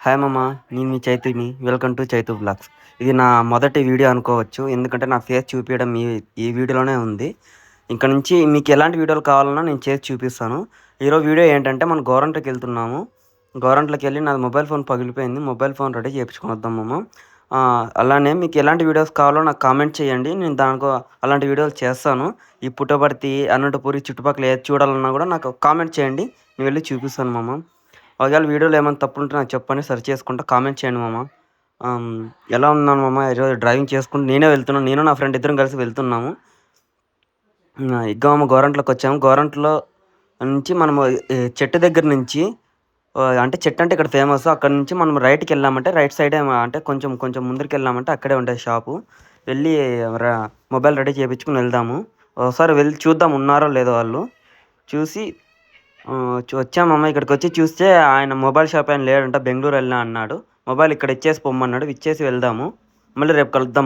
Hi మామ, నేను మీ చైతుని. Welcome to Chaitu blogs. ఇది నా మొదటి వీడియో అనుకోవచ్చు, ఎందుకంటే నా ఫేస్ చూపించడం ఈ వీడియోలోనే ఉంది. ఇక్కడ నుంచి మీకు ఎలాంటి వీడియోలు కావాలన్నా నేను చేసి చూపిస్తాను. ఈరోజు వీడియో ఏంటంటే మనం గోరంట్లకి వెళ్తున్నాము. గోరంట్లకి వెళ్ళి నా మొబైల్ ఫోన్ పగిలిపోయింది. మొబైల్ ఫోన్ రెడీ చేయించుకొని వద్దాం మామ. అలానే మీకు ఎలాంటి వీడియోస్ కావాలో నాకు కామెంట్ చేయండి. నేను దానికో అలాంటి వీడియోలు చేస్తాను. ఈ పుట్టపర్తి, అనంతపురి చుట్టుపక్కల ఏది చూడాలన్నా కూడా నాకు కామెంట్ చేయండి. నేను వెళ్ళి చూపిస్తాను మామ. ఒకవేళ వీడియోలో ఏమైనా తప్పు ఉంటే నాకు చెప్పండి, సరి చేసుకుంటా. కామెంట్ చేయండి మామ. ఎలా ఉన్నాను మామ? ఈరోజు డ్రైవింగ్ చేసుకుంటూ నేనే వెళ్తున్నాను. నేను నా ఫ్రెండ్ ఇద్దరం కలిసి వెళ్తున్నాము. ఇగ్గా మామ, గోరంట్లోకి వచ్చాము. గోరంట్లో నుంచి మనము చెట్టు దగ్గర నుంచి అంటే చెట్టు అంటే ఇక్కడ ఫేమస్. అక్కడ నుంచి మనం రైట్కి వెళ్ళామంటే రైట్ సైడే, అంటే కొంచెం కొంచెం ముందరికి వెళ్ళామంటే అక్కడే ఉంటుంది షాపు. వెళ్ళి మొబైల్ రెడీ చేయించుకుని వెళ్దాము. ఒకసారి వెళ్ళి చూద్దాం ఉన్నారో లేదో వాళ్ళు. చూసి వచ్చామమ్మ. ఇక్కడికి వచ్చి చూస్తే ఆయన మొబైల్ షాప్ ఆయన లేడంట, బెంగళూరు వెళ్ళినా అన్నాడు. మొబైల్ ఇక్కడ ఇచ్చేసి పొమ్మన్నాడు. ఇచ్చేసి వెళ్దాము. మళ్ళీ రేపు కలుద్దాం.